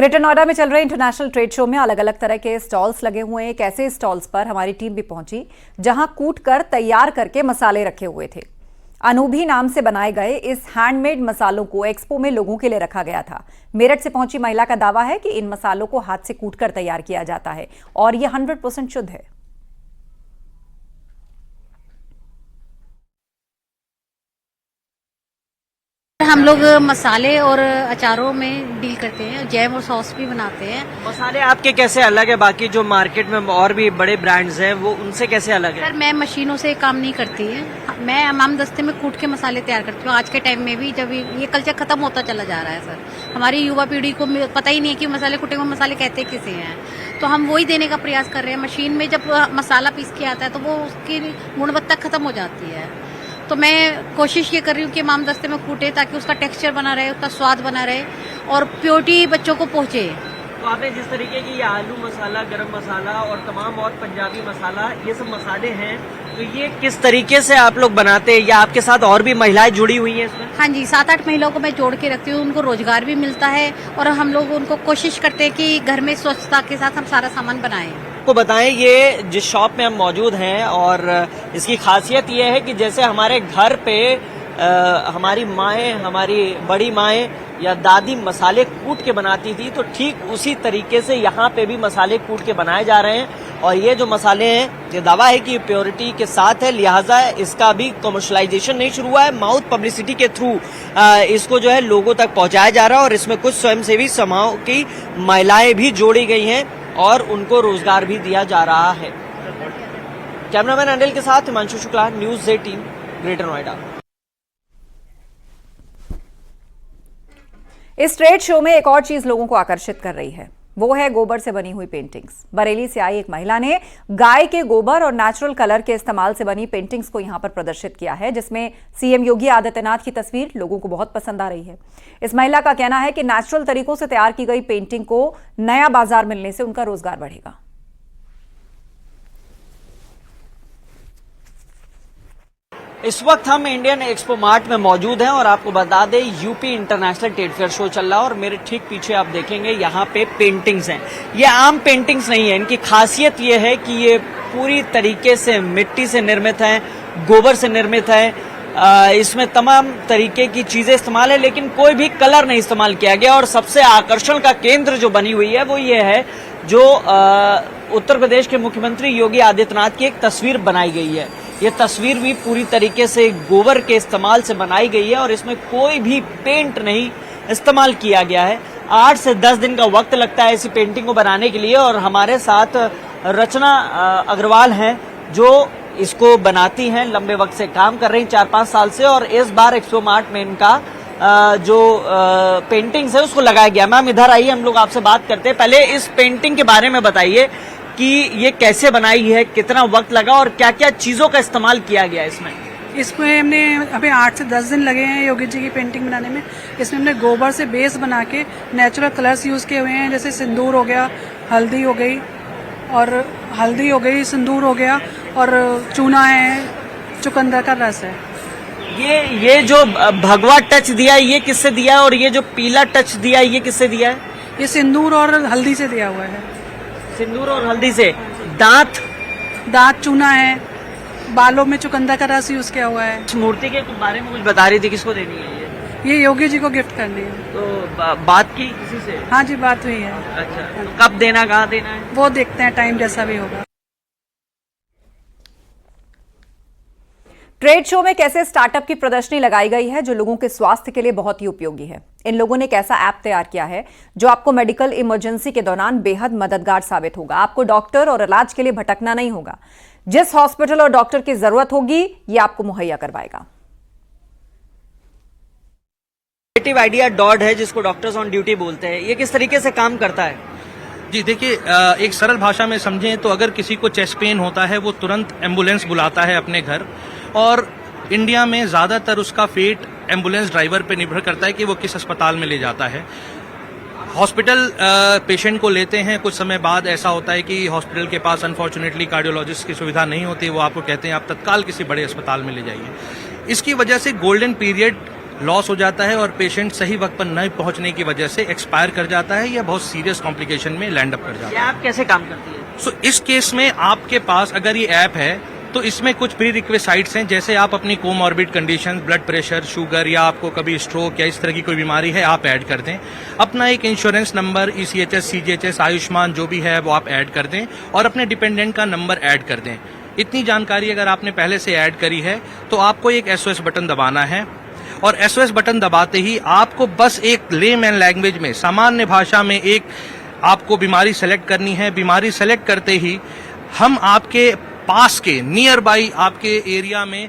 Greater Noida में चल रहे इंटरनेशनल ट्रेड शो में अलग अलग तरह के स्टॉल्स लगे हुए हैं। एक ऐसे स्टॉल्स पर हमारी टीम भी पहुंची जहां कूट कर तैयार करके मसाले रखे हुए थे। अनूभी नाम से बनाए गए इस हैंडमेड मसालों को एक्सपो में लोगों के लिए रखा गया था। मेरठ से पहुंची महिला का दावा है कि इन मसालों को हाथ से कूट कर तैयार किया जाता है और यह 100% शुद्ध है। हम लोग मसाले और अचारों में डील करते हैं, जैम और सॉस भी बनाते हैं। मसाले आपके कैसे अलग है बाकी जो मार्केट में और भी बड़े ब्रांड्स हैं वो उनसे कैसे अलग है? सर मैं मशीनों से काम नहीं करती है, मैं हमाम दस्ते में कूट के मसाले तैयार करती हूँ। आज के टाइम में भी जब ये कल्चर खत्म होता चला जा रहा है सर, हमारी युवा पीढ़ी को पता ही नहीं है कि मसाले कुटे हुए मसाले कहते किसे हैं, तो हम वही देने का प्रयास कर रहे हैं। मशीन में जब मसाला पीस के आता है तो वो उसकी गुणवत्ता खत्म हो जाती है, तो मैं कोशिश ये कर रही हूँ कि इमाम दस्ते में कूटे ताकि उसका टेक्सचर बना रहे, उसका स्वाद बना रहे और प्योरिटी बच्चों को पहुंचे। तो आपने जिस तरीके की ये आलू मसाला, गरम मसाला और तमाम और पंजाबी मसाला ये सब मसाले हैं, तो ये किस तरीके से आप लोग बनाते हैं या आपके साथ और भी महिलाएं जुड़ी हुई हैं इसमें? हाँ जी, 7-8 महिलाओं को मैं जोड़ के रखती हूँ, उनको रोजगार भी मिलता है और हम लोग उनको कोशिश करते हैं कि घर में स्वच्छता के साथ हम सारा सामान बनाएं। को बताएं ये जिस शॉप में हम मौजूद हैं और इसकी खासियत ये है कि जैसे हमारे घर पे हमारी माएँ, हमारी बड़ी माएँ या दादी मसाले कूट के बनाती थी, तो ठीक उसी तरीके से यहाँ पे भी मसाले कूट के बनाए जा रहे हैं। और ये जो मसाले हैं, ये दावा है कि प्योरिटी के साथ है, लिहाजा इसका भी कमर्शलाइजेशन नहीं शुरू हुआ है, माउथ पब्लिसिटी के थ्रू इसको जो है लोगों तक पहुंचाया जा रहा है। और इसमें कुछ स्वयंसेवी समूह की महिलाएं भी जोड़ी गई हैं और उनको रोजगार भी दिया जा रहा है। कैमरामैन अनिल के साथ हिमांशु शुक्ला, न्यूज़ 18, ग्रेटर नोएडा। इस ट्रेड शो में एक और चीज लोगों को आकर्षित कर रही है, वो है गोबर से बनी हुई पेंटिंग्स। बरेली से आई एक महिला ने गाय के गोबर और नेचुरल कलर के इस्तेमाल से बनी पेंटिंग्स को यहां पर प्रदर्शित किया है, जिसमें सीएम योगी आदित्यनाथ की तस्वीर लोगों को बहुत पसंद आ रही है। इस महिला का कहना है कि नेचुरल तरीकों से तैयार की गई पेंटिंग को नया बाजार मिलने से उनका रोजगार बढ़ेगा। इस वक्त हम इंडियन एक्सपो मार्ट में मौजूद हैं और आपको बता दें UP international trade fair show चल रहा है और मेरे ठीक पीछे आप देखेंगे यहाँ पे पेंटिंग्स हैं। ये आम पेंटिंग्स नहीं है, इनकी खासियत ये है कि ये पूरी तरीके से मिट्टी से निर्मित है, गोबर से निर्मित है। इसमें तमाम तरीके की चीजें इस्तेमाल है, लेकिन कोई भी कलर नहीं इस्तेमाल किया गया। और सबसे आकर्षण का केंद्र जो बनी हुई है वो ये है, जो उत्तर प्रदेश के मुख्यमंत्री योगी आदित्यनाथ की एक तस्वीर बनाई गई है। ये तस्वीर भी पूरी तरीके से गोबर के इस्तेमाल से बनाई गई है और इसमें कोई भी पेंट नहीं इस्तेमाल किया गया है। 8 से 10 दिन का वक्त लगता है इसी पेंटिंग को बनाने के लिए और हमारे साथ रचना अग्रवाल हैं जो इसको बनाती हैं, लंबे वक्त से काम कर रही हैं, 4-5 साल से। और इस बार एक्सपो मार्ट में इनका जो पेंटिंग्स है उसको लगाया गया। मैम इधर आइए, हम लोग आपसे बात करते हैं। पहले इस पेंटिंग के बारे में बताइए कि ये कैसे बनाई है, कितना वक्त लगा और क्या क्या चीजों का इस्तेमाल किया गया इसमें? इसमें हमने अभी 8 से 10 दिन लगे हैं योगी जी की पेंटिंग बनाने में। इसमें हमने गोबर से बेस बना के नेचुरल कलर्स यूज किए हुए हैं, जैसे सिंदूर हो गया, हल्दी हो गई, सिंदूर हो गया और चूना है, चुकंदर का रस है। ये जो भगवा टच दिया है ये किससे दिया है और ये जो पीला टच दिया है ये किससे दिया है? ये सिंदूर और हल्दी से दिया हुआ है। सिंदूर और हल्दी से। दांत चूना है, बालों में चुकंदर का रस यूज किया हुआ है। इस मूर्ति के बारे में कुछ बता रही थी, किसको देनी है ये योगी जी को गिफ्ट करनी है। तो बात की किसी से? हाँ जी, बात हुई है। अच्छा, तो कब देना, कहाँ देना है? वो देखते हैं, टाइम जैसा भी होगा। ट्रेड शो में कैसे स्टार्टअप की प्रदर्शनी लगाई गई है जो लोगों के स्वास्थ्य के लिए बहुत ही उपयोगी है। इन लोगों ने एक ऐसा ऐप तैयार किया है जो आपको मेडिकल इमरजेंसी के दौरान बेहद मददगार साबित होगा। आपको डॉक्टर और इलाज के लिए भटकना नहीं होगा। जिस हॉस्पिटल और डॉक्टर की जरूरत होगी ये आपको मुहैया करवाएगा। क्रिएटिव आइडिया डॉट है जिसको डॉक्टर्स ऑन ड्यूटी बोलते हैं, ये किस तरीके से काम करता है? जी देखिए, एक सरल भाषा में समझें तो अगर किसी को चेस्ट पेन होता है वो तुरंत एम्बुलेंस बुलाता है अपने घर, और इंडिया में ज़्यादातर उसका फेट एम्बुलेंस ड्राइवर पे निर्भर करता है कि वो किस अस्पताल में ले जाता है। हॉस्पिटल पेशेंट को लेते हैं, कुछ समय बाद ऐसा होता है कि हॉस्पिटल के पास अनफॉर्चुनेटली कार्डियोलॉजिस्ट की सुविधा नहीं होती, वो आपको कहते हैं आप तत्काल किसी बड़े अस्पताल में ले जाइए। इसकी वजह से गोल्डन पीरियड लॉस हो जाता है और पेशेंट सही वक्त पर न पहुंचने की वजह से एक्सपायर कर जाता है या बहुत सीरियस कॉम्प्लिकेशन में लैंड अप कर जाता है। ये ऐप कैसे काम करती है? सो इस केस में आपके पास अगर ये ऐप है तो इसमें कुछ प्री रिक्वेसाइट्स हैं, जैसे आप अपनी comorbid condition, blood pressure, sugar या आपको कभी स्ट्रोक या इस तरह की कोई बीमारी है आप ऐड कर दें। अपना एक insurance number, ECHS, CGHS, Ayushman जो भी है वो आप ऐड कर दें और अपने डिपेंडेंट का नंबर ऐड कर दें। इतनी जानकारी अगर आपने पहले से ऐड करी है तो आपको एक SOS बटन दबाना है और SOS बटन दबाते ही आपको बस एक लेमैन लैंग्वेज में, सामान्य भाषा में एक आपको बीमारी सेलेक्ट करनी है। बीमारी सेलेक्ट करते ही हम आपके पास के नियर बाई आपके एरिया में